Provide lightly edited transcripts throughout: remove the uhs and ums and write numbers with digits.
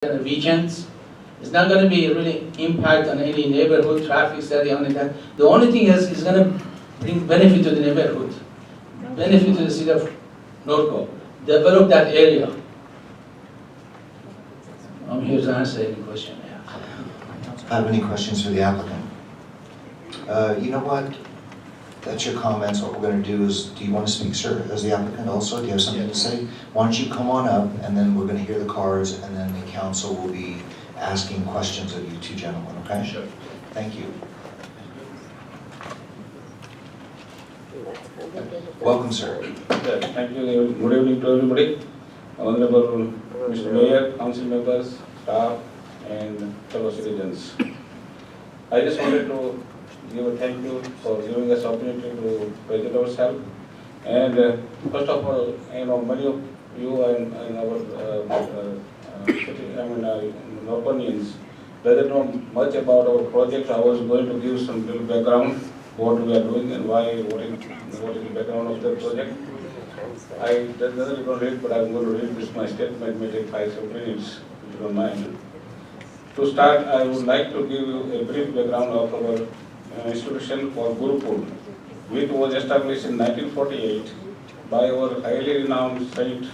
weekends. It's not going to be really impact on any neighborhood traffic study on that. The only thing is it's going to bring benefit to the neighborhood, benefit to the city of Norco. Develop that area. I'm here to answer any question. Have any questions for the applicant? You know what? That's your comments. What we're going to do is, do you want to speak, sir, as the applicant also? Do you have something to say? Why don't you come on up, and then we're going to hear the cards, and then the council will be asking questions of you two gentlemen, okay? Sure. Thank you. Welcome, sir. Thank you. Good evening to everybody. Honorable Mr. Mayor, council members, staff, and fellow citizens. I just wanted to give a thank you for giving us opportunity to present ourselves. And first of all, many of you and our Norconians doesn't know much about our project. I was going to give some little background, what we are doing and why, what is the background of the project. I doesn't read, but I'm going to read this. My statement may take 5-7 minutes, if you don't mind. To start, I would like to give you a brief background of our institution called Gurukul, which was established in 1948 by our highly renowned saint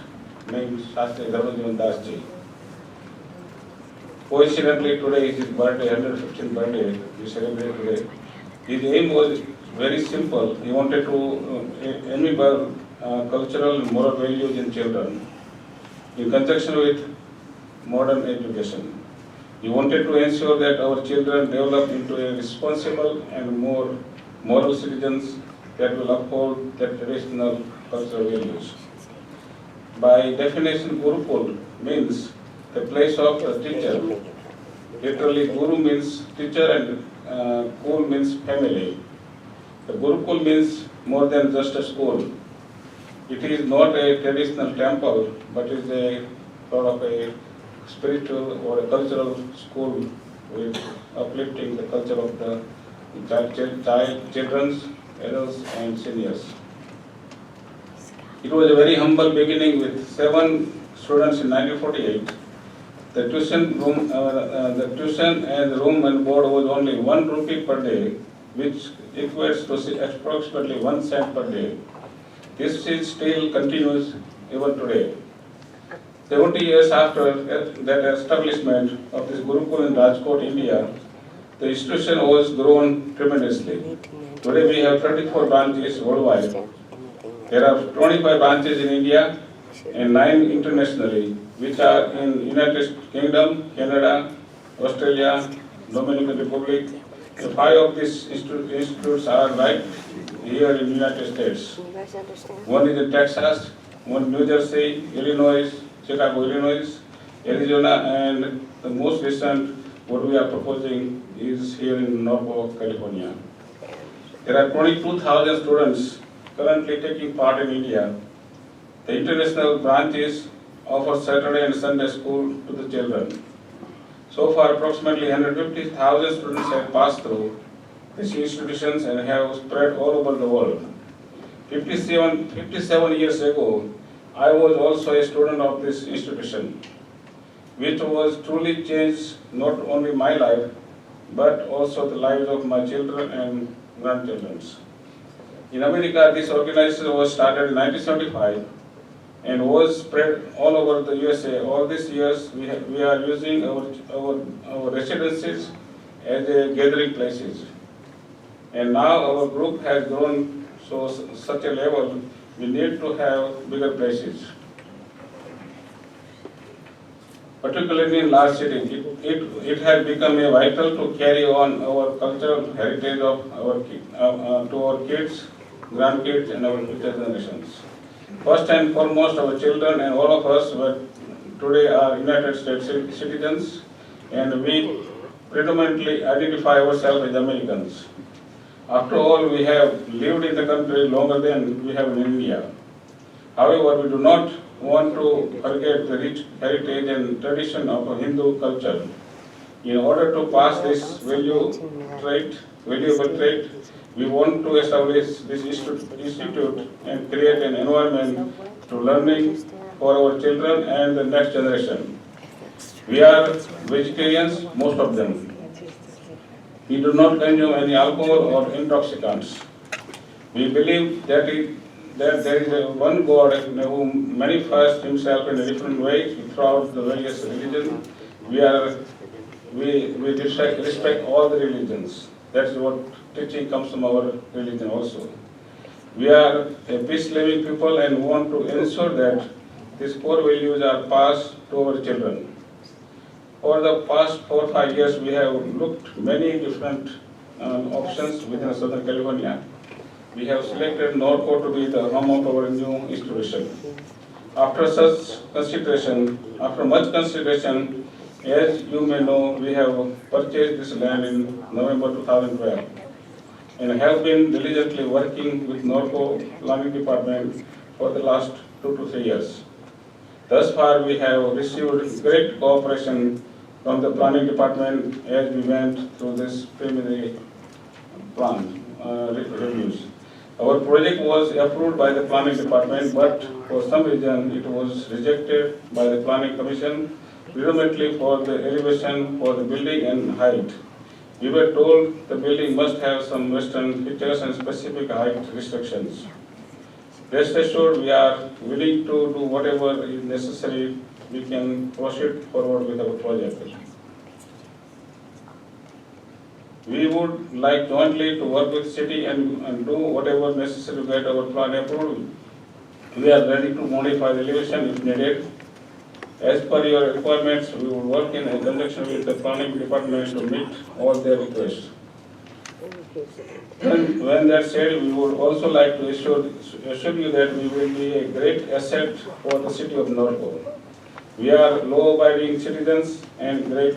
named Shastri Dharmajivan Das Ji. Coincidentally, today is his birthday, 115th birthday, we celebrate today. His aim was very simple. He wanted to enable cultural and moral values in children in conjunction with modern education. He wanted to ensure that our children develop into a responsible and more moral citizens that will uphold their traditional cultural values. By definition, Gurukul means the place of a teacher. Literally, Guru means teacher and Kul means family. The Gurukul means more than just a school. It is not a traditional temple, but is a sort of a spiritual or a cultural school with uplifting the culture of the children, adults and seniors. It was a very humble beginning with 7 students in 1948. The tuition and room and board was only 1 rupee per day, which equates to approximately 1 cent per day. This is still continues even today. 70 years after that establishment of this Gurukul in Rajkot, India, the institution was grown tremendously. Today we have 34 branches worldwide. There are 25 branches in India and 9 internationally, which are in United Kingdom, Canada, Australia, Dominican Republic. 5 of these institutes are right here in the United States. One is in Texas, one in New Jersey, Illinois, Chicago, Illinois, Arizona, and the most recent what we are proposing is here in Norco, California. There are 22,000 students currently taking part in India. The international branches offer Saturday and Sunday school to the children. So far, approximately 150,000 students have passed through these institutions and have spread all over the world. 57 years ago, I was also a student of this institution, which was truly changed not only my life, but also the lives of my children and grandchildren. In America, this organization was started in 1975 and was spread all over the USA. All these years, we are using our residences as a gathering places. And now our group has grown such a level, we need to have bigger places. Particularly in large cities, it has become a vital to carry on our cultural heritage of to our kids, grandkids, and our future generations. First and foremost, our children and all of us today are United States citizens, and we predominantly identify ourselves as Americans. After all, we have lived in the country longer than we have in India. However, we do not want to forget the rich heritage and tradition of a Hindu culture. In order to pass this valuable trait, we want to establish this institute and create an environment to learning for our children and the next generation. We are vegetarians, most of them. We do not consume any alcohol or intoxicants. We believe that there is a one God who manifests himself in a different ways throughout the various religions. We respect all the religions. That's what teaching comes from our religion also. We are a peace-loving people and want to ensure that these core values are passed to our children. For the past 4 or 5 years, we have looked many different options within Southern California. We have selected Norco to be the home of our new institution. After much consideration, as you may know, we have purchased this land in November 2012 and have been diligently working with Norco Planning Department for the last 2 to 3 years. Thus far, we have received great cooperation from the planning department as we went through this preliminary plan reviews. Our project was approved by the planning department, but for some reason it was rejected by the planning commission, predominantly for the elevation for the building and height. We were told the building must have some western features and specific height restrictions. Rest assured, we are willing to do whatever is necessary. We can proceed forward with our project. We would like jointly to work with city and do whatever necessary to get our plan approved. We are ready to modify the elevation if needed. As per your requirements, we will work in conjunction with the planning department to meet all their requests. When that's said, we would also like to assure you that we will be a great asset for the city of Norco. We are law-abiding citizens and great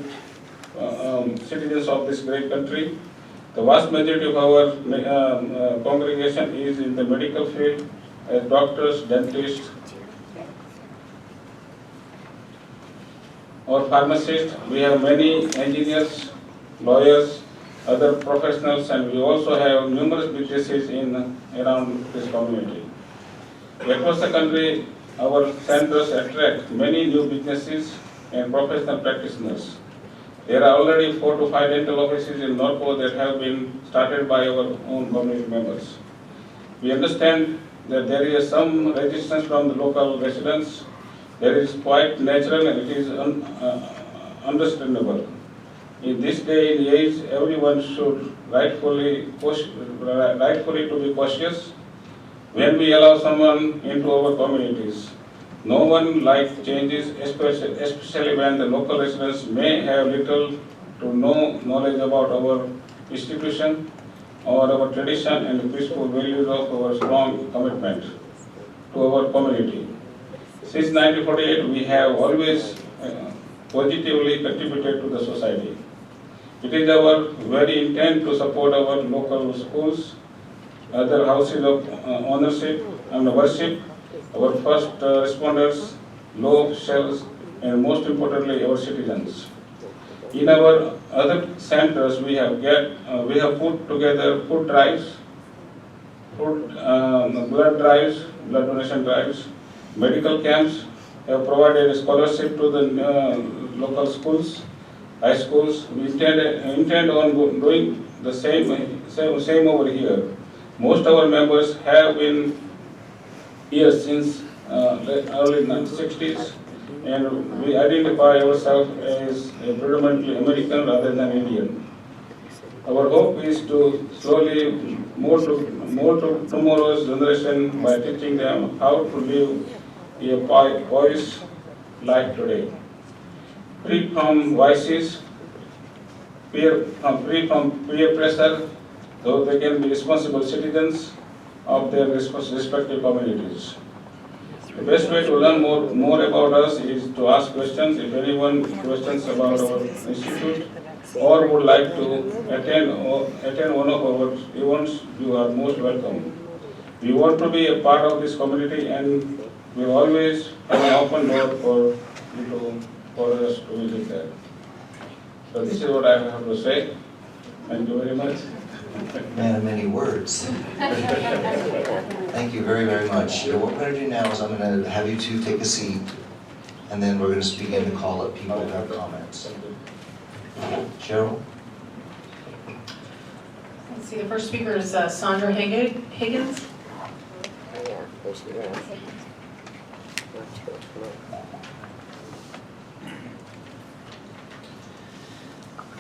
citizens of this great country. The vast majority of our congregation is in the medical field as doctors, dentists, or pharmacists. We have many engineers, lawyers, other professionals, and we also have numerous businesses around this community. Across the country, our centers attract many new businesses and professional practitioners. There are already 4 to 5 dental offices in Norco that have been started by our own community members. We understand that there is some resistance from the local residents. That is quite natural and it is understandable. In this day and age, everyone should rightfully to be cautious when we allow someone into our communities. No one likes changes, especially when the local residents may have little to no knowledge about our institution or our tradition and the peaceful values of our strong commitment to our community. Since 1948, we have always positively contributed to the society. It is our very intent to support our local schools, other houses of ownership and worship, our first responders, low shells, and most importantly, our citizens. In our other centers, we have put together food drives, blood donation drives, medical camps, have provided a scholarship to the local schools, high schools. We intend on doing the same over here. Most of our members have been here since early 1960s, and we identify ourselves as a predominantly American rather than Indian. Our hope is to slowly more to tomorrow's generation by teaching them how to live a poised life today, free from vices, free from peer pressure, so they can be responsible citizens of their respective communities. The best way to learn more about us is to ask questions. If anyone questions about our institute or would like to attend one of our events, you are most welcome. We want to be a part of this community and we always have an open door for us to visit there. So this is what I have to say. Thank you very much. Man of many words. Thank you very, very much. What we're going to do now is I'm going to have you two take a seat. and then we're gonna begin to call up people who have comments. Cheryl? Let's see, the first speaker is Sandra Higgins.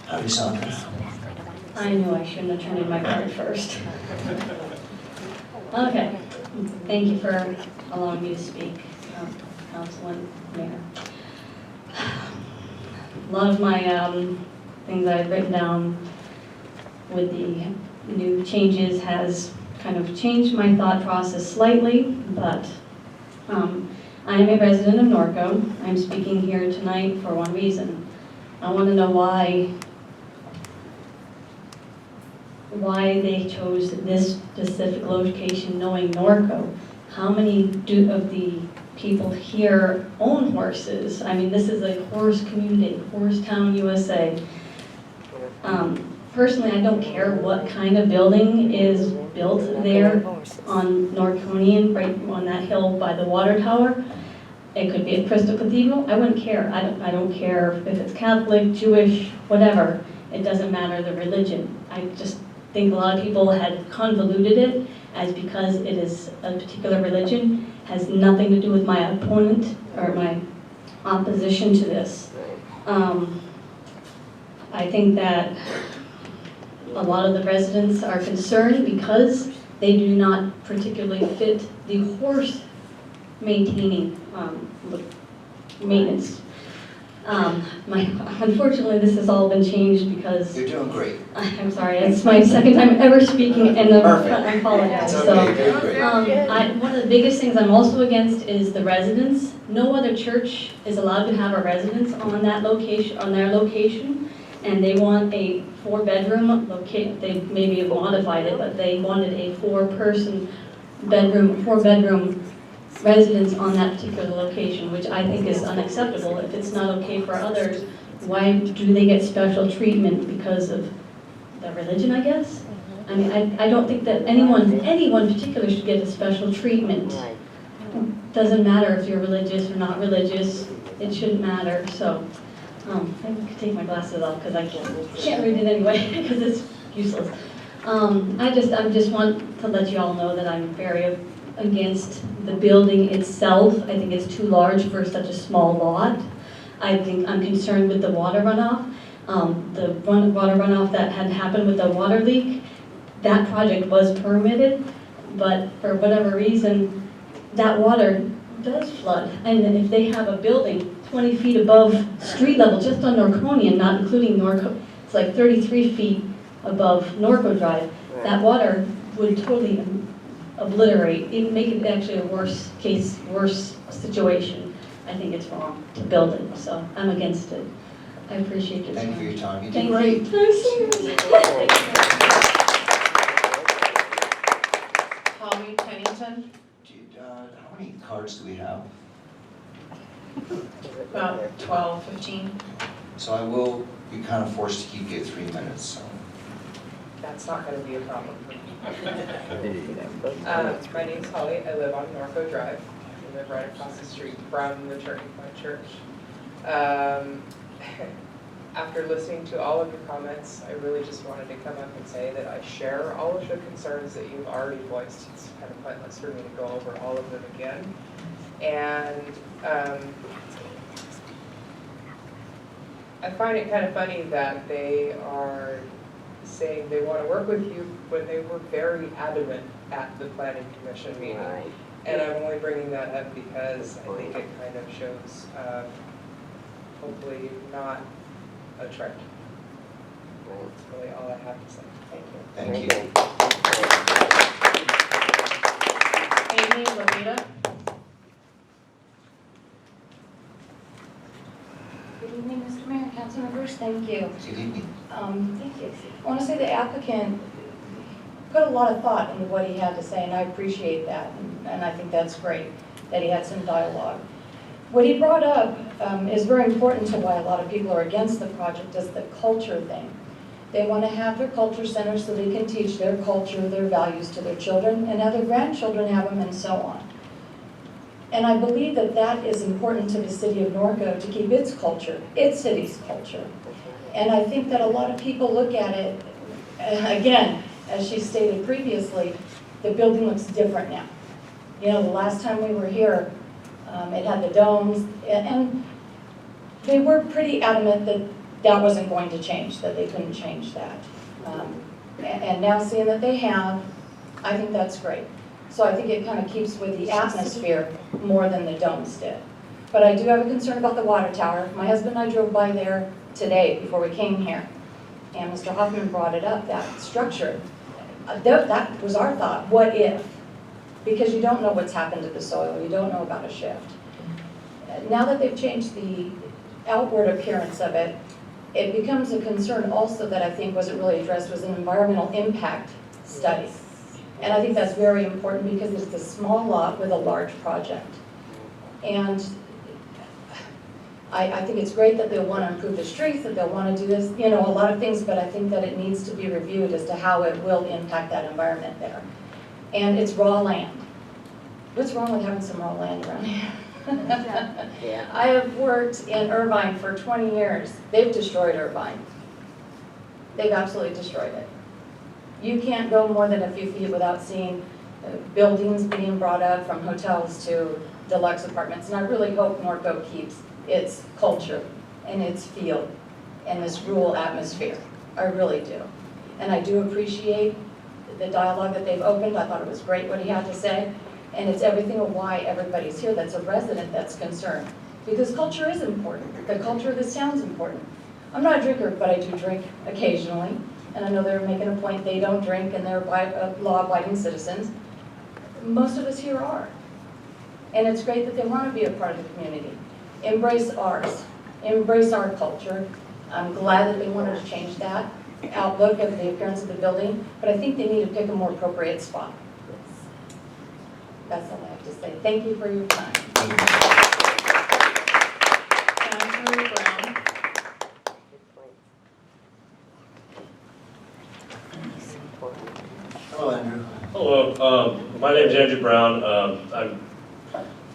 Howdy, Sandra. I knew I shouldn't have turned in my card first. Okay, thank you for allowing me to speak, Councilman, Mayor. A lot of my things I've written down with the new changes has kind of changed my thought process slightly, but I am a resident of Norco. I'm speaking here tonight for one reason. I want to know why they chose this specific location, knowing Norco. How many of the people here own horses? I mean, this is a horse community, horse town, USA. Personally, I don't care what kind of building is built there on Norconian, right on that hill by the water tower. It could be a Crystal Cathedral. I wouldn't care. I don't care if it's Catholic, Jewish, whatever. It doesn't matter the religion. I just think a lot of people had convoluted it as because it is a particular religion, has nothing to do with my opponent or my opposition to this. I think that a lot of the residents are concerned because they do not particularly fit the horse maintaining maintenance. Unfortunately, this has all been changed because You're doing great. I'm sorry, it's my second time ever speaking, and I apologize. It's So, okay, you're great. one of the biggest things I'm also against is the residents. No other church is allowed to have a residence on that location, on their location, and they want a 4-bedroom location. They maybe have modified it, but they wanted a 4-person bedroom, 4-bedroom residence on that particular location, which I think is unacceptable. If it's not okay for others, why do they get special treatment because of their religion, I guess? I mean, I don't think that anyone in particular should get a special treatment. Doesn't matter if you're religious or not religious, it shouldn't matter. So I could take my glasses off because I can't read it anyway because it's useless. I just want to let you all know that I'm very against the building itself. I think it's too large for such a small lot. I'm concerned with the water runoff. The water runoff that had happened with the water leak, that project was permitted, but for whatever reason, that water does flood. And if they have a building 20 feet above street level, just on Norconian, not including Norco, it's like 33 feet above Norco Drive, that water would totally obliterate, even make it actually a worse situation. I think it's wrong to build it, so I'm against it. I appreciate your time. Thank you for your time. You did Thank great. you. Holly Pennington, How many cards do we have? about 12, 15. So I will be kind of forced to keep you at 3 minutes, so. That's not going to be a problem for me. My name's Holly. I live on Norco Drive. I live right across the street from the Turning Point Church. After listening to all of your comments, I really just wanted to come up and say that I share all of the concerns that you've already voiced. It's kind of pointless for me to go over all of them again. And I find it kind of funny that they are saying they want to work with you when they were very adamant at the Planning Commission meeting. Right. And I'm only bringing that up because I think it kind of shows, hopefully not a trend. That's really all I have to say. Thank you. Thank you. Amy Loretta. Good evening, Mr. Mayor, council members, thank you. Good evening. Thank you. I want to say the applicant put a lot of thought into what he had to say, and I appreciate that, and I think that's great, that he had some dialogue. What he brought up is very important to why a lot of people are against the project, is the culture thing. They want to have their culture center so they can teach their culture, their values to their children, and have their grandchildren have them, and so on. And I believe that that is important to the city of Norco to keep its culture, its city's culture. And I think that a lot of people look at it, again, as she stated previously, the building looks different now. You know, the last time we were here, it had the domes, and they were pretty adamant that that wasn't going to change, that they couldn't change that. And now seeing that they have, I think that's great. So I think it kind of keeps with the atmosphere more than the domes did. But I do have a concern about the water tower. My husband and I drove by there today before we came here. And Mr. Hoffman brought it up, that structure. That was our thought, what if? Because you don't know what's happened to the soil, you don't know about a shift. Now that they've changed the outward appearance of it, it becomes a concern also that I think wasn't really addressed was an environmental impact study. And I think that's very important because it's a small lot with a large project. And I think it's great that they'll want to improve the streets, that they'll want to do this, you know, a lot of things, but I think that it needs to be reviewed as to how it will impact that environment there. And it's raw land. What's wrong with having some raw land around here? Yeah. I have worked in Irvine for 20 years. They've destroyed Irvine. They've absolutely destroyed it. You can't go more than a few feet without seeing buildings being brought up, from hotels to deluxe apartments. And I really hope Norco keeps its culture and its feel and this rural atmosphere. I really do. And I do appreciate the dialogue that they've opened. I thought it was great what he had to say. And it's everything of why everybody's here that's a resident that's concerned. Because culture is important. The culture of this town's important. I'm not a drinker, but I do drink occasionally. And I know they're making a point they don't drink and they're law-abiding citizens. Most of us here are. And it's great that they want to be a part of the community. Embrace ours. Embrace our culture. I'm glad that they wanted to change that outlook of the appearance of the building, but I think they need to pick a more appropriate spot. That's all I have to say. Thank you for your time. Councilor Brown. Hello, Andrew. Hello, my name is Andrew Brown. I'm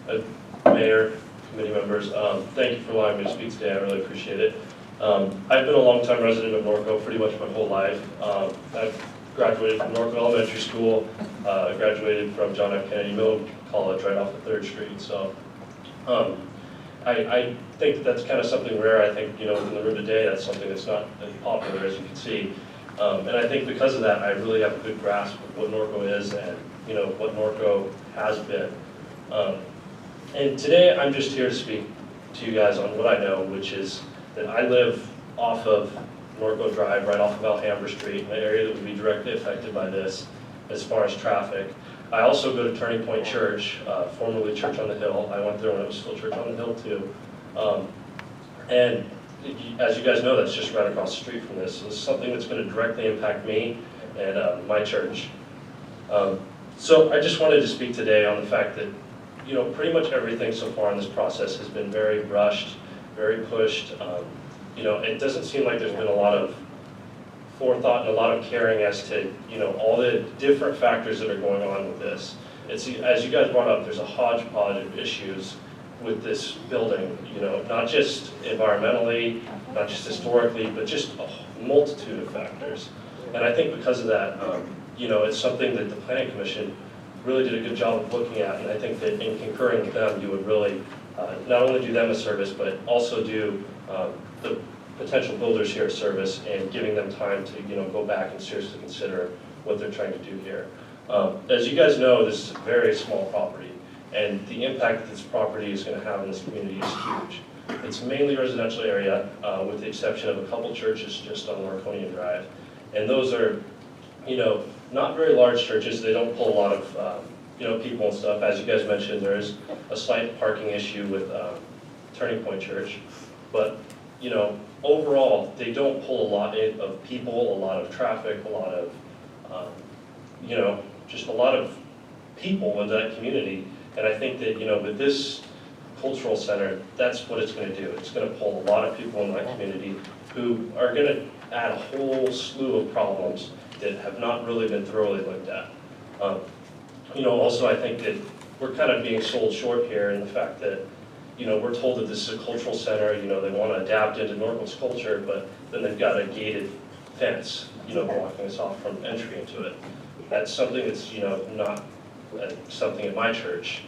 a mayor, committee members. Thank you for allowing me to speak today. I really appreciate it. I've been a longtime resident of Norco pretty much my whole life. I've graduated from Norco Elementary School. I graduated from John F. Kennedy Middle College right off of 3rd Street. So I think that's kind of something rare. I think, you know, in the room today, that's something that's not as popular as you can see. And I think because of that, I really have a good grasp of what Norco is and, you know, what Norco has been. And today, I'm just here to speak to you guys on what I know, which is that I live off of Norco Drive, right off of Alhambra Street, an area that would be directly affected by this as far as traffic. I also go to Turning Point Church, formerly Church on the Hill. I went there when it was still Church on the Hill too. And as you guys know, that's just right across the street from this. So it's something that's going to directly impact me and my church. So I just wanted to speak today on the fact that, you know, pretty much everything so far in this process has been very rushed, very pushed. You know, it doesn't seem like there's been a lot of forethought and a lot of caring as to, you know, all the different factors that are going on with this. It's, as you guys brought up, there's a hodgepodge of issues with this building, you know, not just environmentally, not just historically, but just a multitude of factors. And I think because of that, you know, it's something that the Planning Commission really did a good job of looking at, and I think that in concurring with them, you would really not only do them a service, but also do the potential builders here a service and giving them time to, you know, go back and seriously consider what they're trying to do here. As you guys know, this is a very small property, and the impact that this property is going to have in this community is huge. It's mainly residential area, with the exception of a couple churches just on Marconian Drive, and those are, you know, not very large churches. They don't pull a lot of, you know, people and stuff. As you guys mentioned, there is a slight parking issue with Turning Point Church, but, you know, overall, they don't pull a lot of people, a lot of traffic, a lot of, you know, just a lot of people in that community. And I think that, you know, with this cultural center, that's what it's going to do. It's going to pull a lot of people in that community who are going to add a whole slew of problems that have not really been thoroughly looked at. You know, also I think that we're kind of being sold short here in the fact that, we're told that this is a cultural center, they want to adapt into Norco's culture, but then they've got a gated fence, blocking us off from entry into it. That's something that's, not something at my church.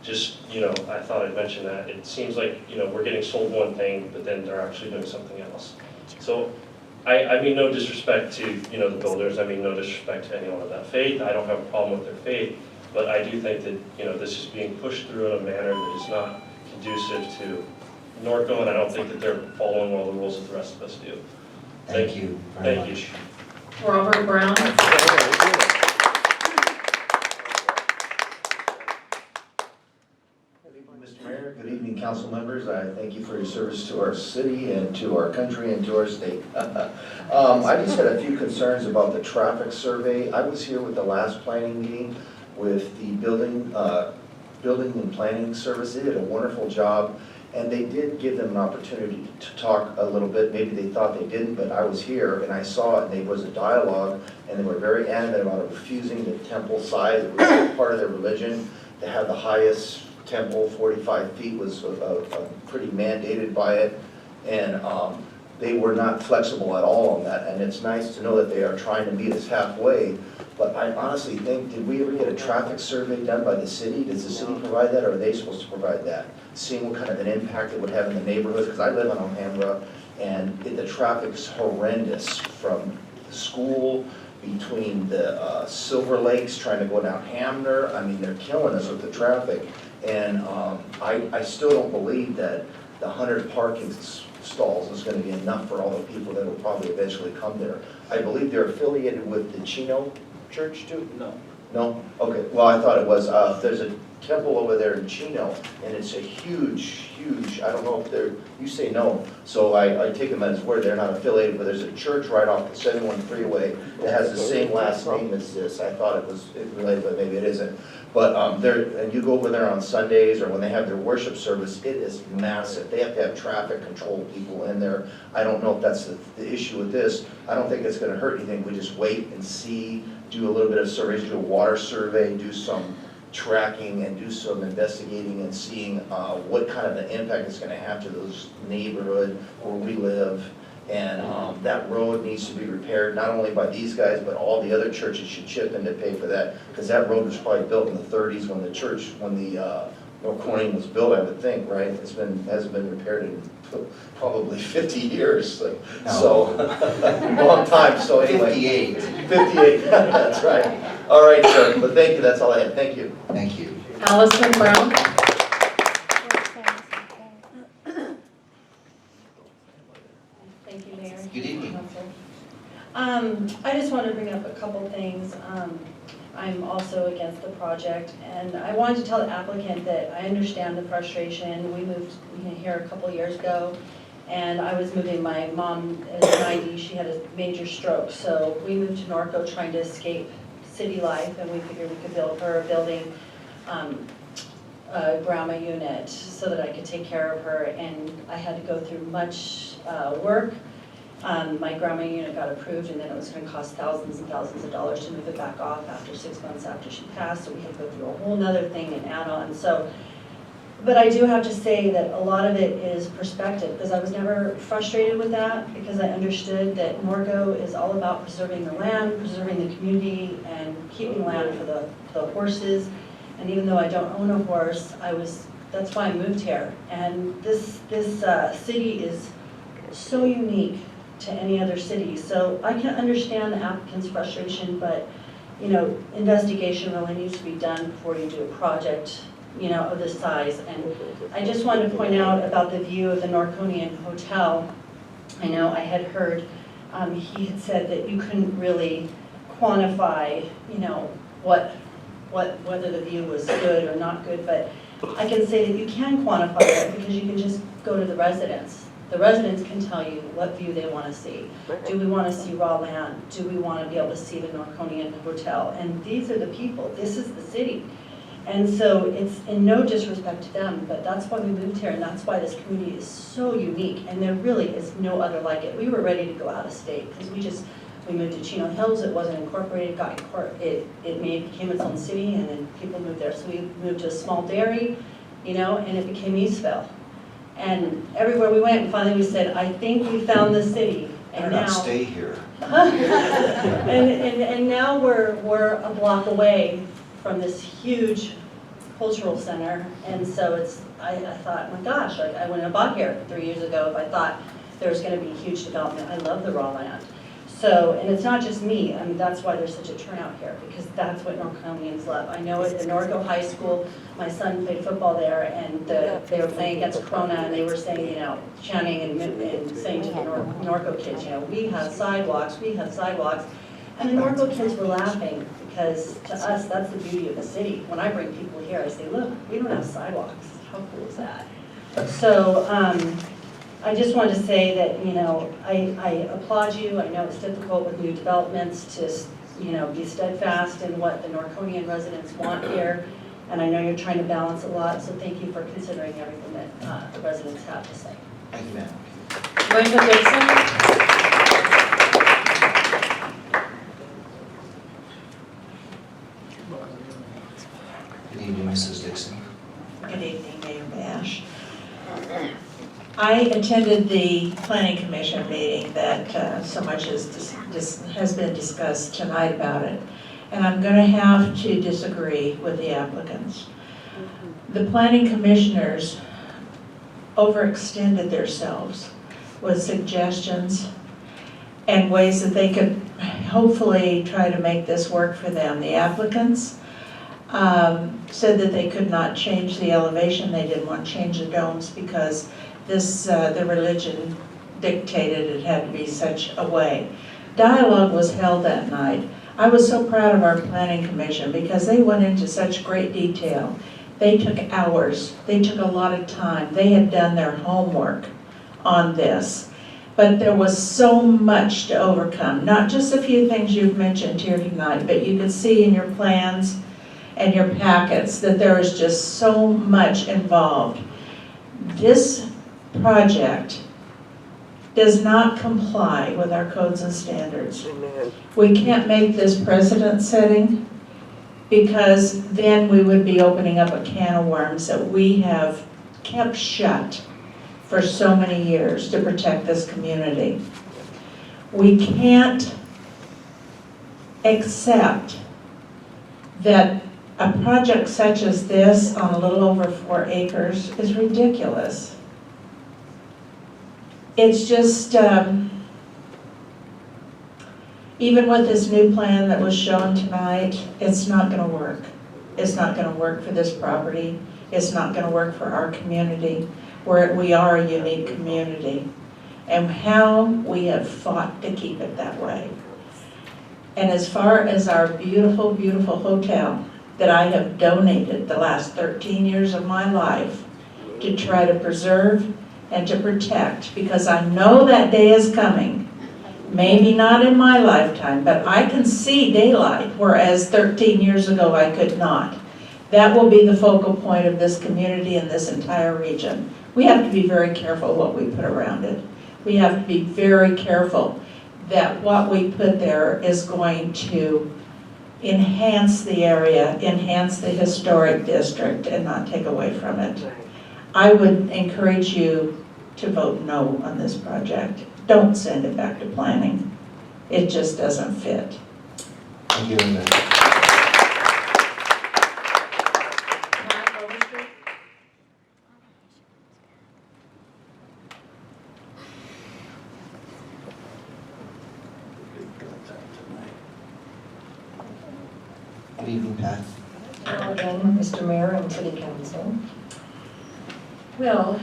Just, I thought I'd mention that. It seems like, we're getting sold one thing, but then they're actually doing something else. So I mean no disrespect to, the builders. I mean no disrespect to anyone of that faith. I don't have a problem with their faith, but I do think that, this is being pushed through in a manner that is not conducive to Norco, and I don't think that they're following all the rules that the rest of us do. Thank you very much. Thank you. Robert Brown. Mr. Mayor, good evening, council members. I thank you for your service to our city and to our country and to our state. I just had a few concerns about the traffic survey. I was here with the last planning meeting with the building and planning service. They did a wonderful job, and they did give them an opportunity to talk a little bit. Maybe they thought they didn't, but I was here and I saw it, and there was a dialogue, and they were very adamant about refusing the temple size. It was part of their religion to have the highest temple, 45 feet was pretty mandated by it, and they were not flexible at all on that, and it's nice to know that they are trying to meet us halfway. But I honestly think, did we ever get a traffic survey done by the city? Does the city provide that, or are they supposed to provide that? Seeing what kind of an impact it would have in the neighborhoods, because I live in Alhambra, and the traffic's horrendous from the school, between the Silver Lakes, trying to go down Hamner. I mean, they're killing us with the traffic. And I still don't believe that the 100 parking stalls is going to be enough for all the people that will probably eventually come there. I believe they're affiliated with the Chino Church too? No. No? Okay, well, I thought it was. There's a temple over there in Chino, and it's a huge, I don't know if they're, you say no, so I take them at his word, they're not affiliated, but there's a church right off the 71 freeway that has the same last name as this. I thought it was related, but maybe it isn't. But and you go over there on Sundays or when they have their worship service, it is massive. They have to have traffic control people in there. I don't know if that's the issue with this. I don't think it's gonna hurt anything. We just wait and see, do a little bit of surveys, do a water survey, do some tracking and do some investigating and seeing what kind of an impact it's gonna have to those neighborhood where we live. And that road needs to be repaired, not only by these guys, but all the other churches should chip in to pay for that, because that road was probably built in the 30s when the Norco was built, I would think, right? Hasn't been repaired in probably 50 years, so long time, so anyway. 58, that's right. All right, sir, but thank you, that's all I have, thank you. Thank you. Allison Brown. Thank you, Mayor. Good evening. I just wanted to bring up a couple things. I'm also against the project, and I wanted to tell the applicant that I understand the frustration. We moved here a couple years ago, and I was moving, my mom is 90, she had a major stroke, so we moved to Norco trying to escape city life, and we figured we could build her a building, grandma unit, so that I could take care of her, and I had to go through much work. My grandma unit got approved, and then it was going to cost thousands and thousands of dollars to move it back off after 6 months after she passed, so we had to go through a whole nother thing and add on. So, but I do have to say that a lot of it is perspective, because I was never frustrated with that, because I understood that Norco is all about preserving the land, preserving the community, and keeping land for the horses. And even though I don't own a horse, that's why I moved here. And this city is so unique to any other city. So I can understand the applicant's frustration, but investigation really needs to be done before you do a project, of this size. And I just wanted to point out about the view of the Norconian Hotel. I know I had heard, he had said that you couldn't really quantify, whether the view was good or not good, but I can say that you can quantify it because you can just go to the residents. The residents can tell you what view they want to see. Do we want to see raw land? Do we want to be able to see the Norconian Hotel? And these are the people. This is the city. And so it's in no disrespect to them, but that's why we moved here, and that's why this community is so unique, and there really is no other like it. We were ready to go out of state because We moved to Chino Hills, it wasn't incorporated, it became its own city, and then people moved there. So we moved to a small dairy, you know, and it became Eastville. And everywhere we went, finally we said, I think we found the city. Better And not now, stay here. and now we're a block away from this huge cultural center. And so I thought, my gosh, I wouldn't have bought here 3 years ago if I thought there was going to be huge development. I love the raw land. So, and it's not just me, I mean, that's why there's such a turnout here, because that's what Norconians love. I know at the Norco High School, my son played football there, and they were playing against Corona, and they were saying, you know, chanting and saying to the Norco kids, you know, we have sidewalks, we have sidewalks. And the Norco kids were laughing, because to us, that's the beauty of the city. When I bring people here, I say, look, we don't have sidewalks. How cool is that? So, I just wanted to say that, you know, I applaud you. I know it's difficult with new developments to, you know, be steadfast in what the Norconian residents want here. And I know you're trying to balance a lot, so thank you for considering everything that the residents have to say. Thank you, ma'am. Linda Dixon? Good evening, Mrs. Dixon. Good evening, Mayor Bash. I attended the Planning Commission meeting that so much has been discussed tonight about it, and I'm going to have to disagree with the applicants. The Planning Commissioners overextended themselves with suggestions and ways that they could hopefully try to make this work for them. The applicants said that they could not change the elevation, they didn't want to change the domes because the religion dictated it had to be such a way. Dialogue was held that night. I was so proud of our Planning Commission because they went into such great detail. They took hours, they took a lot of time, they had done their homework on this. But there was so much to overcome, not just a few things you've mentioned here tonight, but you could see in your plans and your packets that there is just so much involved. This project does not comply with our codes and standards. We can't make this precedent setting because then we would be opening up a can of worms that we have kept shut for so many years to protect this community. We can't accept that a project such as this on a little over 4 acres is ridiculous. It's just, even with this new plan that was shown tonight, it's not gonna work. It's not gonna work for this property. It's not gonna work for our community, where we are a unique community. And how we have fought to keep it that way. And as far as our beautiful, beautiful hotel that I have donated the last 13 years of my life to try to preserve and to protect, because I know that day is coming. Maybe not in my lifetime, but I can see daylight, whereas 13 years ago I could not. That will be the focal point of this community and this entire region. We have to be very careful what we put around it. We have to be very careful that what we put there is going to enhance the area, enhance the historic district, and not take away from it. I would encourage you to vote no on this project. Don't send it back to planning. It just doesn't fit. Thank you, Linda. Matt Overstreet? Good evening, Pat. Hello again, Mr. Mayor and City Council. Well,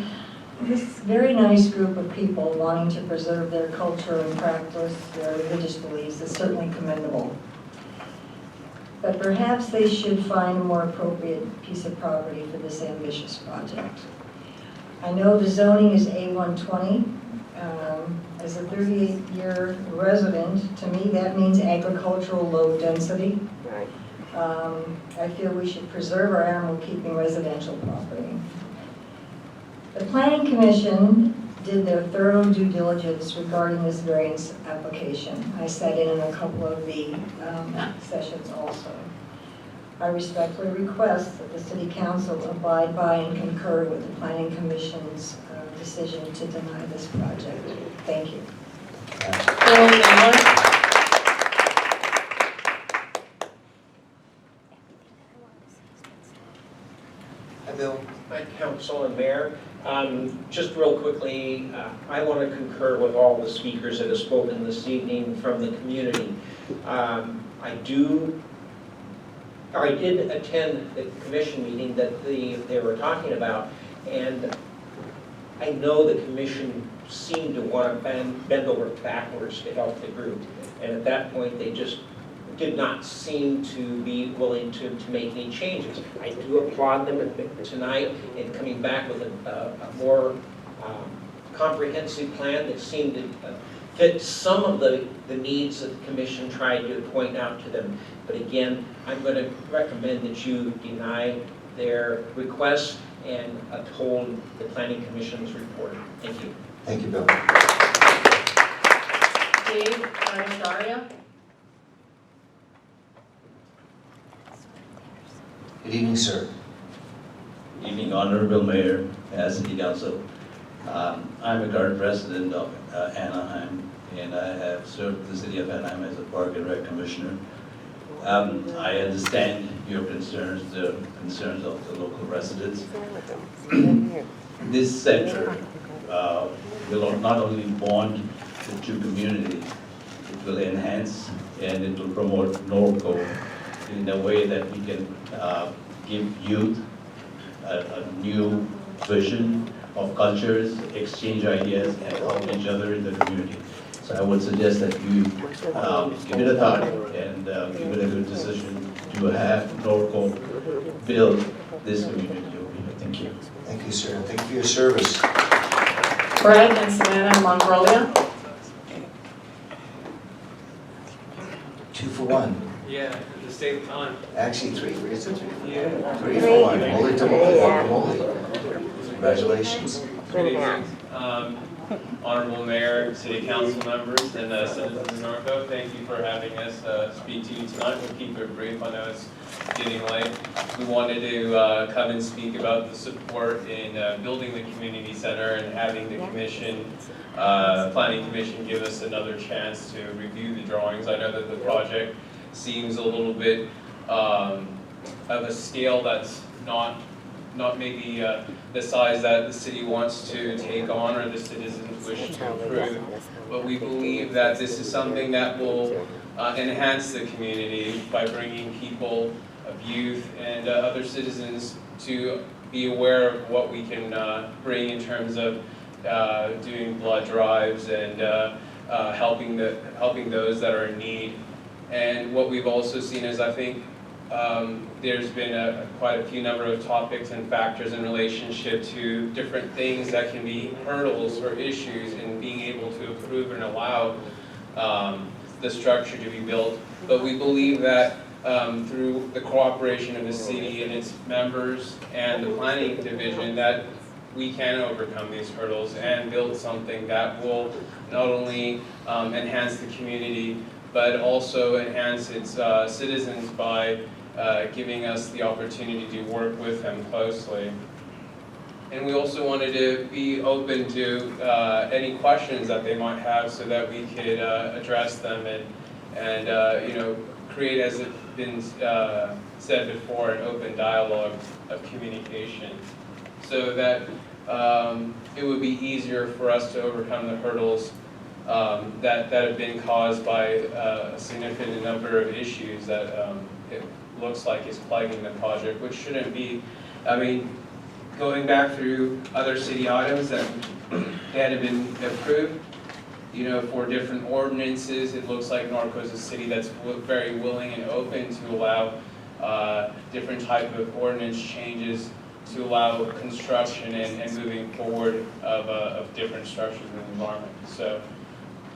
this very nice group of people wanting to preserve their culture and practice their religious beliefs is certainly commendable. But perhaps they should find a more appropriate piece of property for this ambitious project. I know the zoning is A120. As a 38-year resident, to me that means agricultural low density. I feel we should preserve our animal keeping residential property. The Planning Commission did their thorough due diligence regarding this variance application. I sat in a couple of the sessions also. I respectfully request that the City Council abide by and concur with the Planning Commission's decision to deny this project. Thank you. Hi, Bill. Hi, Council and Mayor. Just real quickly, I want to concur with all the speakers that have spoken this evening from the community. I did attend the commission meeting that they were talking about, and I know the commission seemed to want to bend over backwards to help the group. And at that point, they just did not seem to be willing to make any changes. I do applaud them tonight in coming back with a more comprehensive plan that seemed to fit some of the needs that the commission tried to point out to them. But again, I'm going to recommend that you deny their request and uphold the Planning Commission's report. Thank you. Thank you, Bill. Dave Bhattacharya. Good evening, sir. Evening, Honorable Mayor, City Council. I'm a current resident of Anaheim, and I have served the City of Anaheim as a Park and Rec Commissioner. I understand your concerns, the concerns of the local residents. This center will not only bond the two communities, it will enhance and it will promote Norco in a way that we can give youth a new vision of cultures, exchange ideas, and help each other in the community. So I would suggest that you give it a thought and give it a good decision to have Norco build this community over here. Thank you. Thank you, sir. Thank you for your service. Brad and Savannah Mongolia. 2 for 1. Yeah, the state time. Actually, 3. Where is it? 3? Yeah. 3 for 1. Holy tamale, guacamole. Congratulations. Good evening. Honorable Mayor, City Council members, and citizens of Norco, thank you for having us speak to you tonight. We'll keep it brief. I know it's getting late. We wanted to come and speak about the support in building the community center and having the commission, Planning Commission, give us another chance to review the drawings. I know that the project seems a little bit of a scale that's not maybe the size that the city wants to take on or the citizens wish to improve. But we believe that this is something that will enhance the community by bringing people of youth and other citizens to be aware of what we can bring in terms of doing blood drives and helping those that are in need. And what we've also seen is, I think, there's been quite a few number of topics and factors in relationship to different things that can be hurdles or issues in being able to approve and allow the structure to be built. But we believe that through the cooperation of the city and its members and the planning division, that we can overcome these hurdles and build something that will not only enhance the community, but also enhance its citizens by giving us the opportunity to work with them closely. And we also wanted to be open to any questions that they might have so that we could address them and you know, create, as it's been said before, an open dialogue of communication so that it would be easier for us to overcome the hurdles that have been caused by a significant number of issues that it looks like is plaguing the project, which shouldn't be. I mean, going back through other city items that had been approved, you know, for different ordinances, it looks like Norco is a city that's very willing and open to allow different type of ordinance changes to allow construction and moving forward of different structures in the environment. So,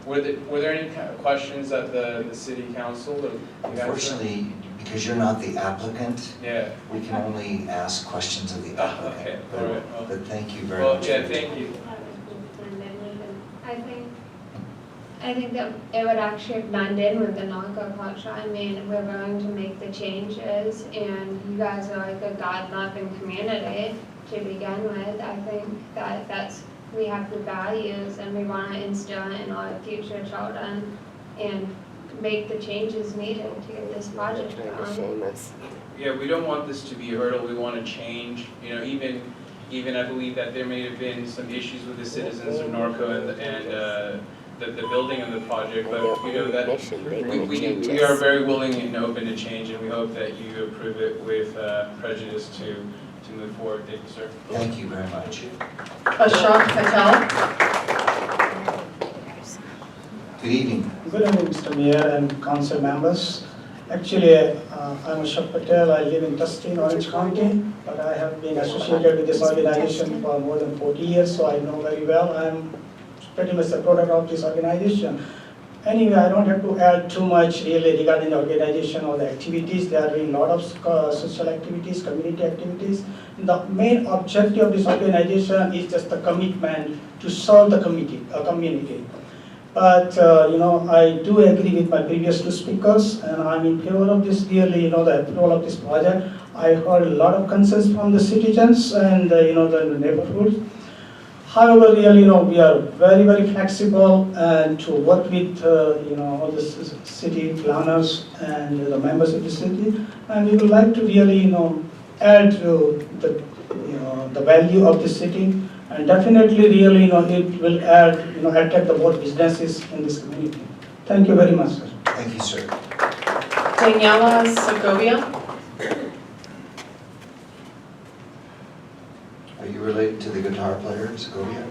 were there any kind of questions at the city council? Unfortunately, because you're not the applicant, yeah, we can only ask questions of the applicant. Okay, all right. Well, but thank you very much. Yeah, thank you. I think that it would actually blend in with the Norco culture. I mean, we're going to make the changes, and you guys are like a God-loving community to begin with. I think we have the values, and we want to instill it in our future children and make the changes needed to get this project going. Yeah, we don't want this to be a hurdle. We want to change. You know, even I believe that there may have been some issues with the citizens of Norco and the building of the project, but you know that we are very willing and open to change, and we hope that you approve it with prejudice to move forward. Thank you, sir. Thank you very much. Ashok Patel. Good evening. Good evening, Mr. Mayor and council members. Actually, I'm Ashok Patel. I live in Tustin, Orange County, but I have been associated with this organization for more than 40 years, so I know very well. I'm pretty much the product of this organization. Anyway, I don't have to add too much really regarding the organization or the activities. They are doing a lot of social activities, community activities. The main objective of this organization is just the commitment to serve the community. But I do agree with my previous two speakers, and I'm in favor of this really, the approval of this project. I heard a lot of concerns from the citizens and the neighborhoods. However, really, we are very, very flexible and to work with, all the city planners and the members of the city, and we would like to really, add to the value of the city, and definitely, really, it will add, attract the more businesses in this community. Thank you very much, sir. Thank you, sir. Daniela Segovia. Are you related to the guitar player in Segovia?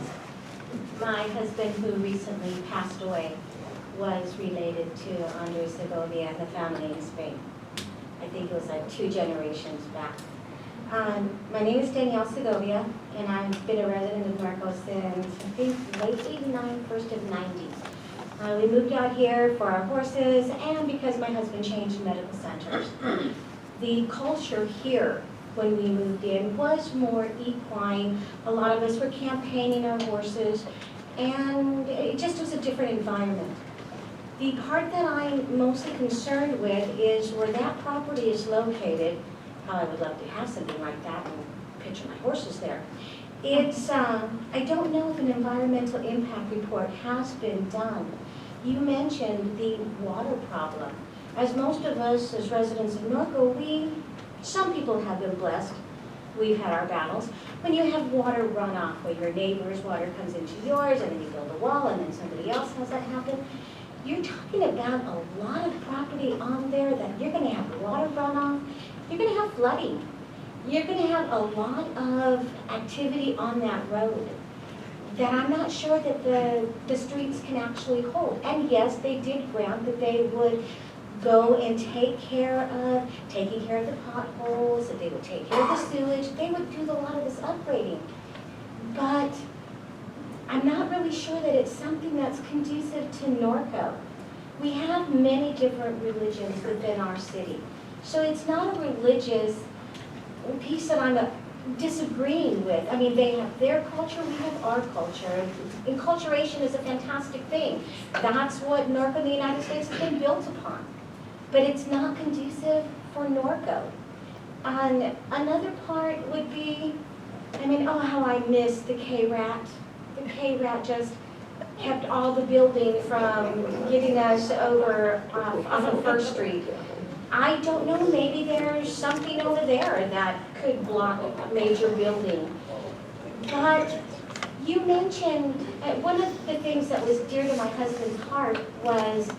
My husband, who recently passed away, was related to Andres Segovia and the family in Spain. I think it was like 2 generations back. My name is Danielle Segovia, and I've been a resident of Norco since, I think, late 89, first of 90. We moved out here for our horses and because my husband changed medical centers. The culture here when we moved in was more equine. A lot of us were campaigning our horses, and it just was a different environment. The part that I'm mostly concerned with is where that property is located. I would love to have something like that and picture my horses there. It's, I don't know if an environmental impact report has been done. You mentioned the water problem. As most of us, as residents of Norco, some people have been blessed. We've had our battles. When you have water runoff, where your neighbor's water comes into yours, and then you build a wall, and then somebody else has that happen, you're talking about a lot of property on there that you're going to have water runoff. You're going to have flooding. You're going to have a lot of activity on that road that I'm not sure that the streets can actually hold. And yes, they did grant that they would go and taking care of the potholes, that they would take care of the sewage, they would do a lot of this upgrading. But I'm not really sure that it's something that's conducive to Norco. We have many different religions within our city. So it's not a religious piece that I'm disagreeing with. I mean, they have their culture, we have our culture. Enculturation is a fantastic thing. That's what Norco in the United States has been built upon. But it's not conducive for Norco. And another part would be, I mean, oh, how I miss the K-Rat. The K-Rat just kept all the building from getting us over off of First Street. I don't know, maybe there's something over there that could block a major building. But you mentioned, one of the things that was dear to my husband's heart was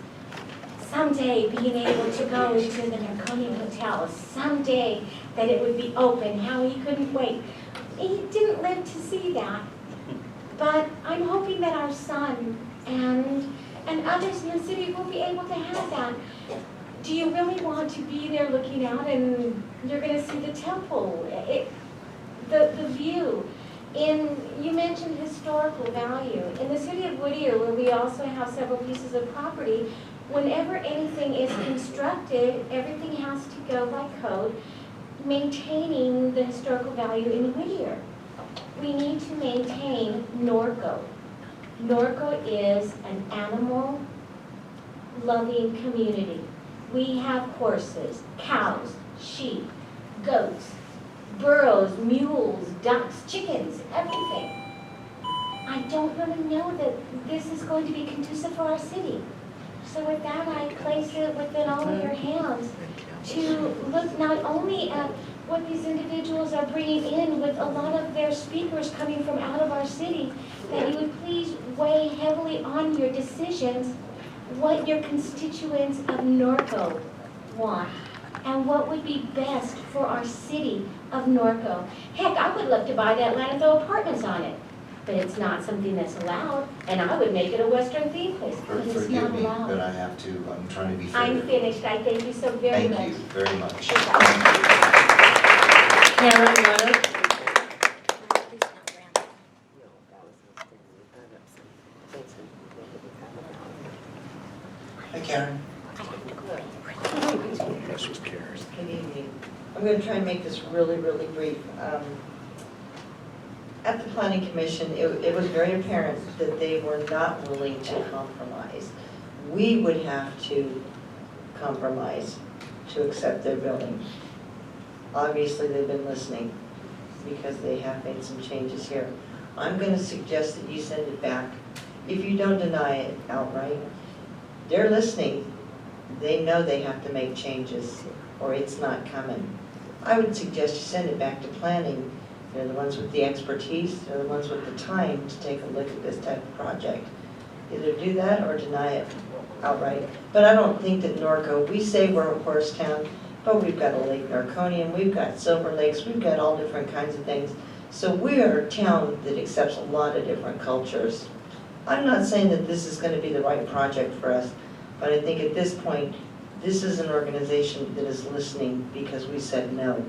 someday being able to go to the Norco Hotel, someday that it would be open, how he couldn't wait. He didn't live to see that. But I'm hoping that our son and others in the city will be able to have that. Do you really want to be there looking out and you're going to see the temple, the view? You mentioned historical value. In the city of Whittier, where we also have several pieces of property, whenever anything is constructed, everything has to go by code, maintaining the historical value in Whittier. We need to maintain Norco. Norco is an animal loving community. We have horses, cows, sheep, goats, burros, mules, ducks, chickens, everything. I don't really know that this is going to be conducive for our city. So with that, I place it within all of your hands to look not only at what these individuals are bringing in with a lot of their speakers coming from out of our city, that you would please weigh heavily on your decisions what your constituents of Norco want and what would be best for our city of Norco. Heck, I would love to buy that land and throw apartments on it, but it's not something that's allowed, and I would make it a Western theme place, but it's Forgive not me, but allowed. I have to, I'm trying to be fair. I'm finished. I thank you so very much. Thank you very much. Karen, you want it? Hi, Karen. Good evening. I'm going to try and make this really, really brief. At the Planning Commission, it was very apparent that they were not willing to compromise. We would have to compromise to accept their building. Obviously, they've been listening because they have made some changes here. I'm going to suggest that you send it back. If you don't deny it outright, they're listening. They know they have to make changes or it's not coming. I would suggest you send it back to planning. They're the ones with the expertise, they're the ones with the time to take a look at this type of project. Either do that or deny it outright. But I don't think that Norco, we say we're a horse town, but we've got a Lake Norconian, we've got Silver Lakes, we've got all different kinds of things. So we are a town that accepts a lot of different cultures. I'm not saying that this is going to be the right project for us, but I think at this point, this is an organization that is listening because we said no,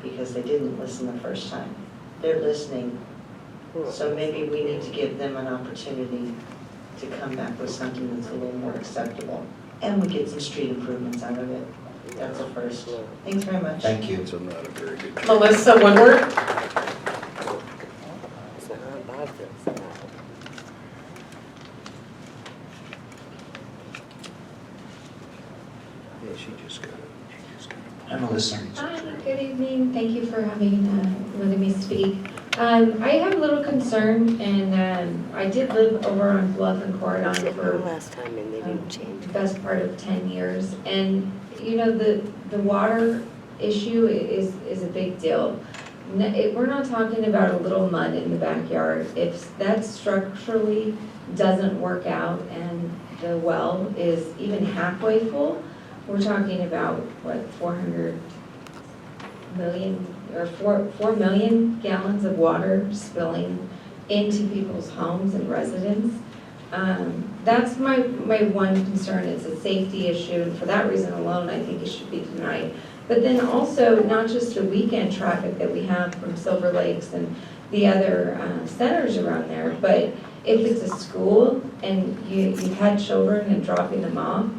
because they didn't listen the first time. They're listening, so maybe we need to give them an opportunity to come back with something that's a little more acceptable. And we get some street improvements out of it. That's a first. Thanks very much. Thank you. Melissa Woodward? Hi, Melissa. Hi, good evening. Thank you for letting me speak. I have a little concern, and I did live over on Bluff and Corridon for the best part of 10 years. And, you know, the water issue is a big deal. We're not talking about a little mud in the backyard. If that structurally doesn't work out and the well is even halfway full, we're talking about, what, 400 million, or 4 million gallons of water spilling into people's homes and residents. That's my one concern. It's a safety issue, and for that reason alone, I think it should be denied. But then also, not just the weekend traffic that we have from Silver Lakes and the other centers around there, but if it's a school and you've had children and dropping them off,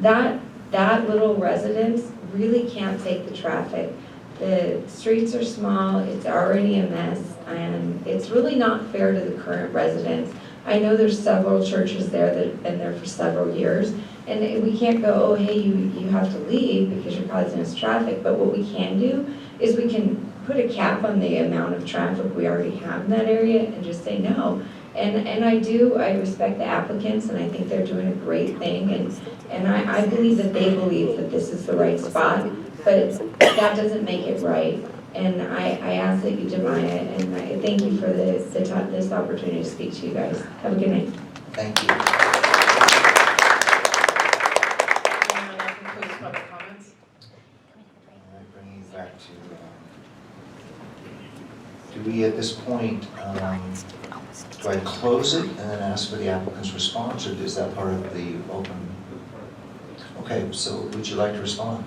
that little residence really can't take the traffic. The streets are small, it's already a mess, and it's really not fair to the current residents. I know there's several churches there that have been there for several years, and we can't go, oh, hey, you have to leave because you're causing us traffic. But what we can do is we can put a cap on the amount of traffic we already have in that area and just say no. And I respect the applicants, and I think they're doing a great thing, and I believe that they believe that this is the right spot, but that doesn't make it right. And I ask that you deny it, and I thank you for this opportunity to speak to you guys. Have a good night. Thank you. And that concludes public comments. All right, bringing it back to, do we at this point, do I close it and then ask for the applicant's response, or is that part of the open? Okay, so would you like to respond?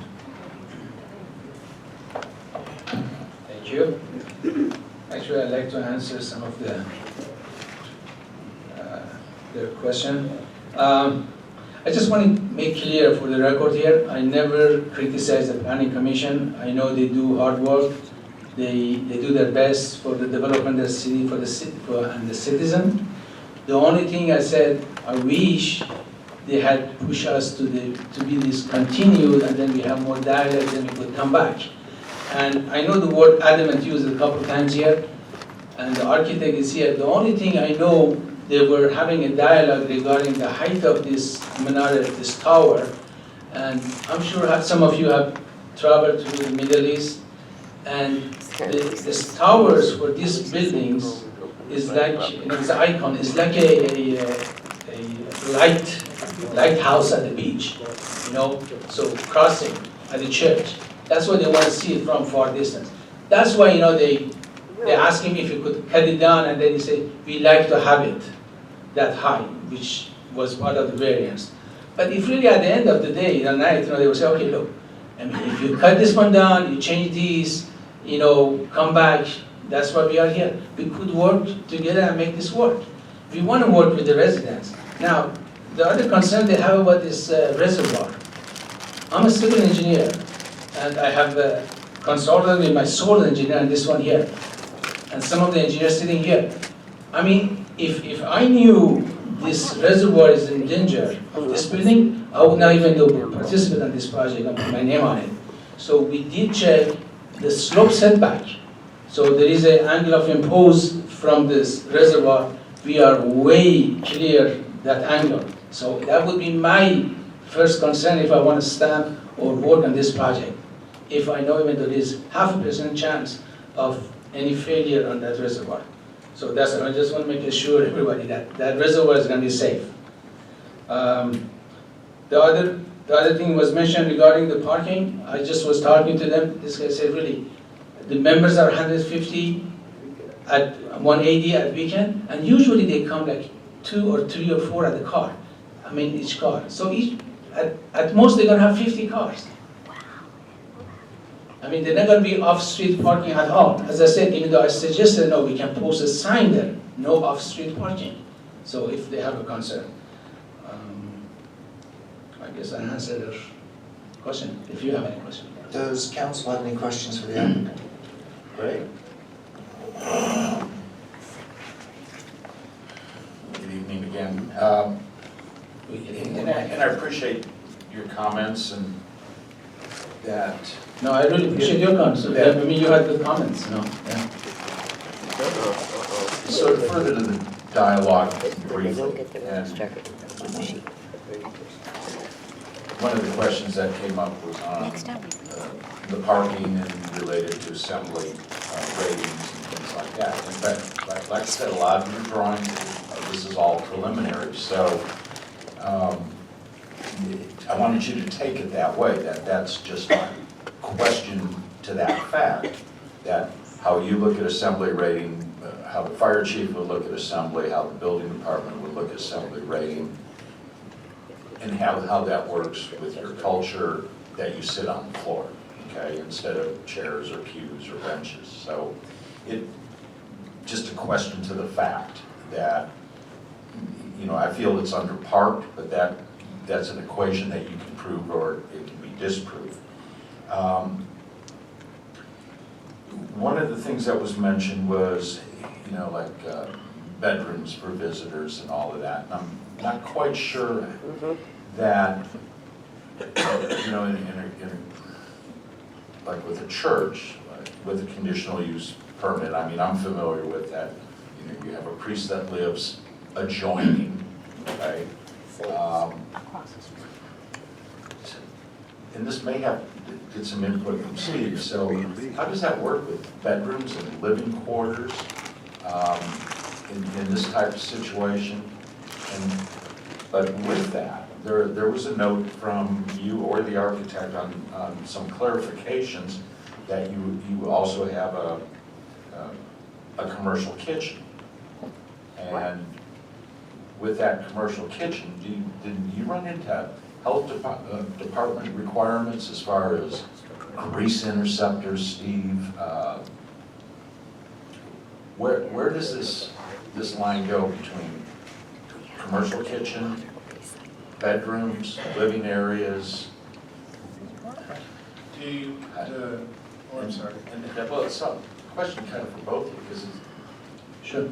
Thank you. Actually, I'd like to answer some of the question. I just want to make clear for the record here, I never criticize the Planning Commission. I know they do hard work. They do their best for the development of the city and the citizen. The only thing I said, I wish they had pushed us to be discontinued, and then we have more dialogue, then we could come back. And I know the word adamant used a couple of times here, and the architect is here. The only thing I know, they were having a dialogue regarding the height of this minaret, this tower, and I'm sure some of you have traveled to the Middle East, and the towers for these buildings is like, it's an icon, it's like a lighthouse at the beach, so crossing at the church. That's why they want to see it from far distance. That's why, they ask him if he could cut it down, and then he said, we like to have it that high, which was part of the variance. But if really at the end of the day, at night, they will say, okay, look, I mean, if you cut this one down, you change these, come back, that's why we are here. We could work together and make this work. We want to work with the residents. Now, the other concern they have about this reservoir. I'm a civil engineer, and I have consulted with my soil engineer and this one here, and some of the engineers sitting here. I mean, if I knew this reservoir is in danger of this building, I would not even participate in this project and put my name on it. So we did check the slope setback. So there is an angle of impose from this reservoir. We are way clear that angle. So that would be my first concern if I want to stamp or work on this project. If I know even there is 0.5% chance of any failure on that reservoir. So that's, I just want to make sure everybody that that reservoir is going to be safe. The other thing was mentioned regarding the parking. I just was talking to them. This guy said, really, the members are 150 at 180 at weekend, and usually they come like 2 or 3 or 4 at the car. I mean, each car. So at most they're going to have 50 cars. I mean, they're not going to be off-street parking at all. As I said, even though I suggested, no, we can post a sign there, no off-street parking. So if they have a concern. I guess I answered their question, if you have any question. Does council have any questions for the applicant? Great. Good evening again. And I appreciate your comments and that. No, I really appreciate your comments. I mean, you had good comments. No, yeah. So further to the dialogue briefly, and one of the questions that came up was on the parking and related to assembly ratings and things like that. In fact, like I said, a lot of your drawings, this is all preliminary, so I wanted you to take it that way, that's just my question to that fact, that how you look at assembly rating, how the fire chief would look at assembly, how the building department would look at assembly rating, and how that works with your culture that you sit on the floor, okay, instead of chairs or pews or benches. So just a question to the fact that, I feel it's underparked, but that's an equation that you can prove or it can be disproved. One of the things that was mentioned was, like bedrooms for visitors and all of that. And I'm not quite sure that, like with a church, with a conditional use permit, I mean, I'm familiar with that. You have a priest that lives adjoining, okay? And this may have to get some input from Steve. So how does that work with bedrooms and living quarters in this type of situation? But with that, there was a note from you or the architect on some clarifications that you also have a commercial kitchen. And with that commercial kitchen, did you run into health department requirements as far as grease interceptors, Steve? Where does this line go between commercial kitchen, bedrooms, living areas? I'm sorry. Well, it's a question kind of for both of you, because sure.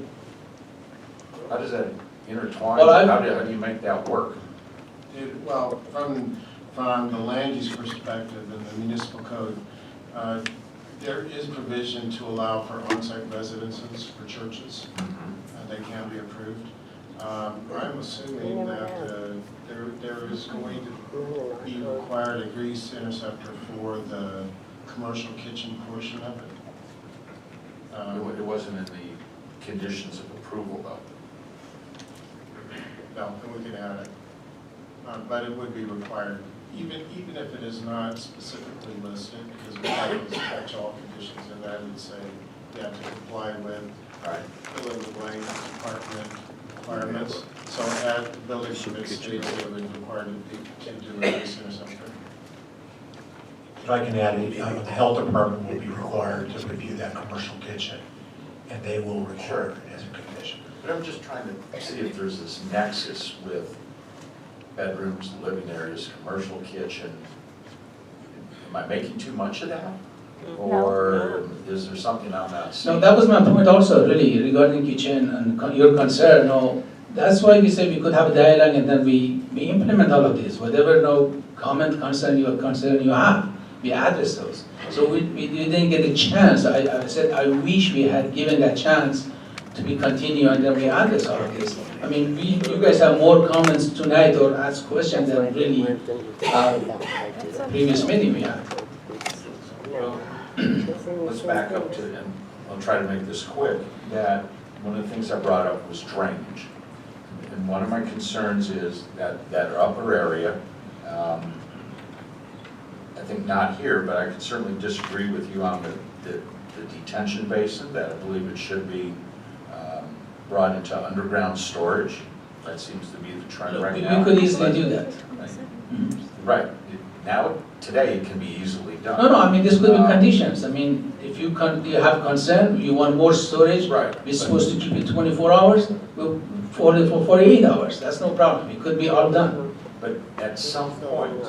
How does that intertwine? Well, how do you make that work? Well, from the land use perspective and the municipal code, there is provision to allow for on-site residences for churches. They can be approved. I'm assuming that there is going to be required a grease interceptor for the commercial kitchen portion of it. It wasn't in the conditions of approval, though. No, and we can add it. But it would be required, even if it is not specifically listed, because we have those catch-all conditions in that and say you have to comply with fill in the blank department requirements. So at the building permit stage, it would require to do a grease interceptor. If I can add, the health department will be required to review that commercial kitchen, and they will require it as a condition. But I'm just trying to see if there's this nexus with bedrooms, living areas, commercial kitchen. Am I making too much of that? Or is there something I'm not seeing? No, that was my point also, really, regarding kitchen and your concern. No, that's why we say we could have a dialogue and then we implement all of this. Whatever concern you have, we address those. So we didn't get a chance. I said I wish we had given that chance to be continue and then we address all of this. I mean, you guys have more comments tonight or ask questions than really previous meeting we had. Let's back up to, and I'll try to make this quick, that one of the things I brought up was drainage. And one of my concerns is that upper area, I think not here, but I can certainly disagree with you on the detention basin, that I believe it should be brought into underground storage. That seems to be the trend right now. We could easily do that. Right. Now, today, it can be easily done. No, I mean, this could be conditions. I mean, if you have concern, you want more storage, we're supposed to keep it 24 hours, we'll for 48 hours. That's no problem. It could be all done. But at some point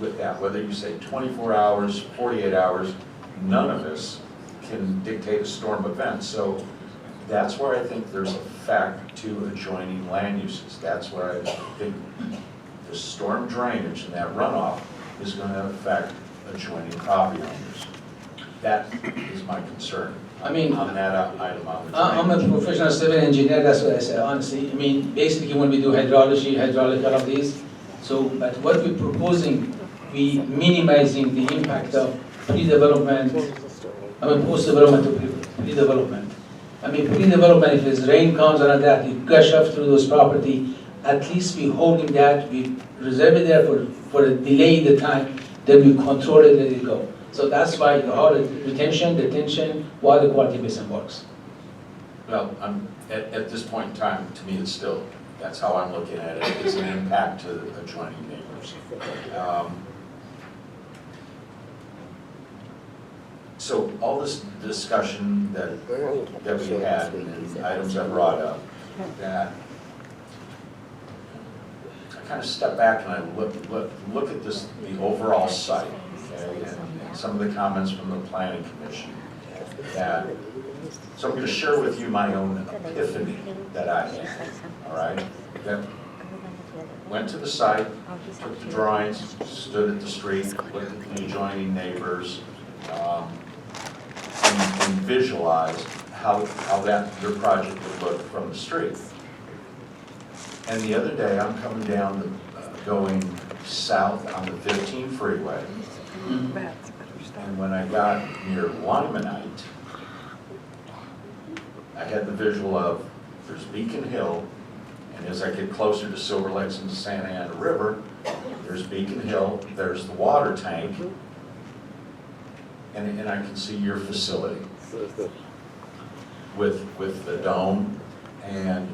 with that, whether you say 24 hours, 48 hours, none of us can dictate a storm event. So that's where I think there's a fact to adjoining land uses. That's where I think the storm drainage and that runoff is going to affect adjoining property owners. That is my concern. I mean, on that item on the I'm a professional civil engineer, that's what I say, honestly. I mean, basically when we do hydrology, hydraulic, all of these, so but what we're proposing, we minimizing the impact of pre-development, post-development to pre-development. I mean, pre-development, if there's rain comes or that, you gush up through those property, at least we holding that, we reserve it there for a delay in the time, then we control it, let it go. So that's why all the retention, detention, water quality basin works. Well, at this point in time, to me, it's still, that's how I'm looking at it, it's an impact to the adjoining neighbors. So all this discussion that we had and items I brought up, that I kind of step back and I look at this, the overall site, okay, and some of the comments from the planning commission. So I'm going to share with you my own epiphany that I had, all right? That went to the site, took the drawings, stood at the street, looked at the adjoining neighbors, and visualized how their project would look from the street. And the other day, I'm coming down, going south on the 15 freeway, and when I got near Lymanite, I had the visual of, there's Beacon Hill, and as I get closer to Silver Lakes and the Santa Ana River, there's Beacon Hill, there's the water tank, and I can see your facility with the dome, and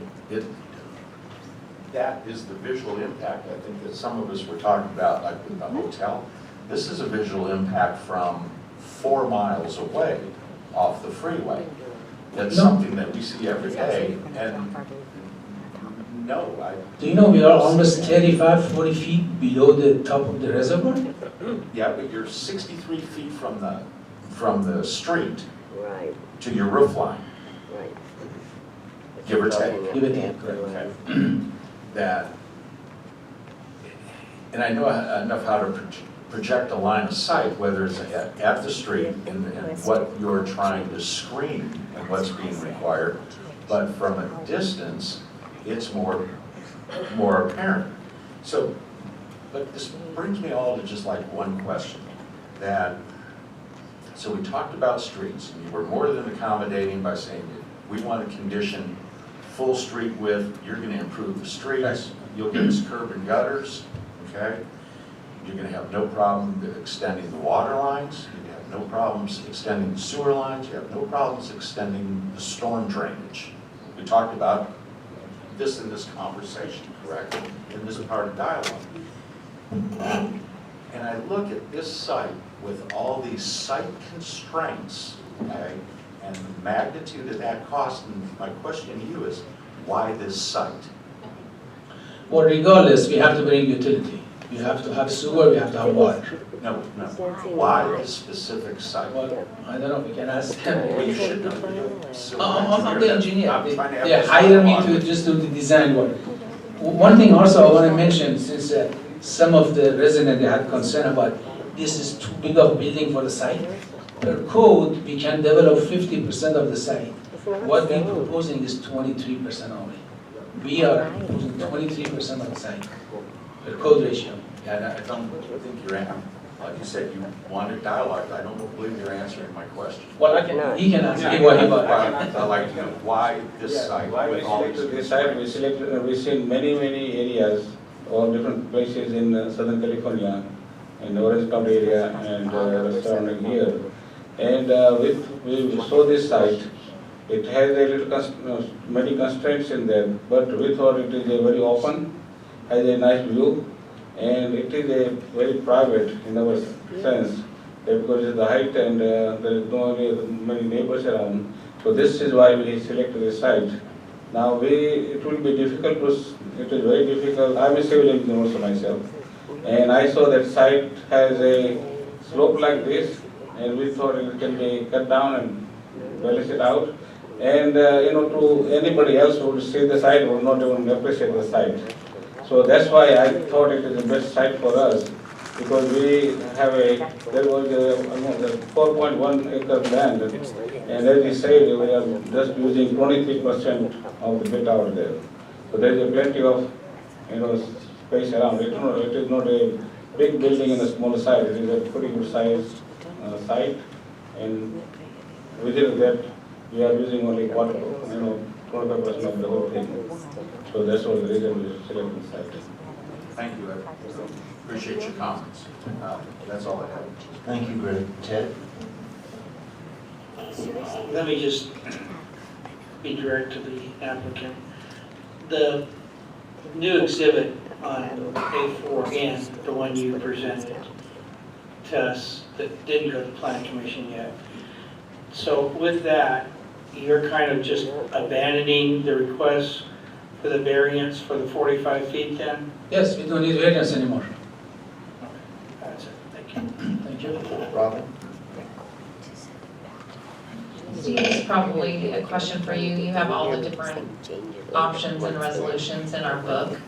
that is the visual impact, I think, that some of us were talking about, like with the hotel. This is a visual impact from 4 miles away off the freeway. That's something that we see every day, and do you know we are almost 35, 40 feet below the top of the reservoir? Yeah, but you're 63 feet from the street to your roof line. Give or take. Give or take, correct. Okay. That and I know enough how to project a line of sight, whether it's at the street and what you're trying to screen and what's being required, but from a distance, it's more apparent. So, but this brings me all to just like one question, so we talked about streets, and you were more than accommodating by saying that we want to condition full street width, you're going to improve the streets, you'll give us curb and gutters, okay? You're going to have no problem extending the water lines, you have no problems extending the sewer lines, you have no problems extending the storm drainage. We talked about this in this conversation, correct? In this part of dialogue. And I look at this site with all these site constraints, okay, and the magnitude of that cost, and my question to you is, why this site? Well, regardless, we have to bring utility. We have to have sewer, we have to have water. No. Why this specific site? Well, I don't know, we can ask them. Well, you should know. I'm the engineer. I'm trying to They emphasize hire me on to it. just do the design work. One thing also I want to mention, since some of the residents they had concern about this is too big of building for the site. Per code, we can develop 50% of the site. What we're proposing is 23% only. We are proposing 23% of the site per code ratio. Yeah, I don't think you're answering. Like you said, you wanted dialogue. I don't believe you're answering my question. Well, he can answer. I'd like to know why this site Why we with all these selected this site, we've seen many areas, all different places in Southern California, in Orange County area and the surrounding here. And we saw this site, it has a little many constraints in there, but we thought it is a very open, has a nice view, and it is a very private in our sense, because it's the height and there is no many neighbors around. So this is why we selected this site. Now it will be difficult it is very difficult. I'm a civil engineer also myself, and I saw that site has a slope like this, and we thought it can be cut down and balance it out. And to anybody else who would see the site would not even appreciate the site. So that's why I thought it is the best site for us, because there was a 4.1 acre land, and as we said, we are just using 23% of the bit out there. So there is plenty of space around. It is not a big building in a small site. It is a pretty good sized site, and within that we are using only 25% of the whole thing. So that's what the reason we selected the site. Thank you. I appreciate your comments. That's all I have. Thank you, Greg. Ted? Let me just be direct to the applicant. The new exhibit on A4, again, the one you presented to us that didn't go to the planning commission yet. So with that, you're kind of just abandoning the request for the variance for the 45 feet then? Yes, we don't need variance anymore. That's it, thank you. Thank you. Robin? Steve, this is probably a question for you. You have all the different options and resolutions in our book.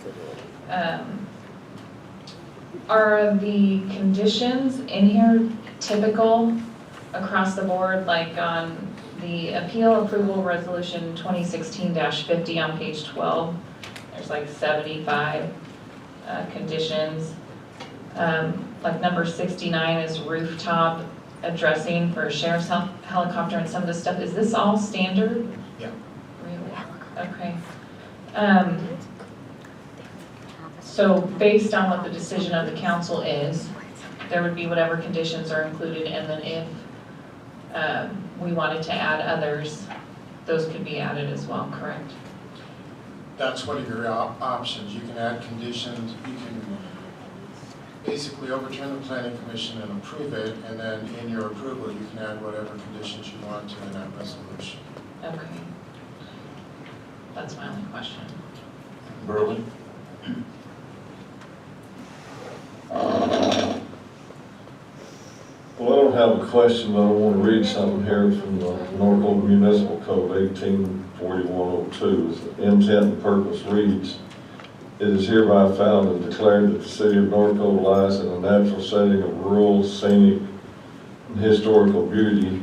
Are the conditions in here typical across the board, like on the appeal approval resolution 2016-50 on page 12? There's like 75 conditions. Like number 69 is rooftop addressing for sheriff's helicopter and some of this stuff. Is this all standard? Yeah. Really? Okay. So based on what the decision of the council is, there would be whatever conditions are included, and then if we wanted to add others, those could be added as well, correct? That's one of your options. You can add conditions, you can basically overturn the planning commission and approve it, and then in your approval, you can add whatever conditions you want to in that resolution. Okay. That's my only question. Berlin? Well, I don't have a question, but I want to read something here from the Norco Municipal Code 184102. The intent and purpose reads, It is hereby found and declared that the city of Norco lies in a natural setting of rural, scenic, and historical beauty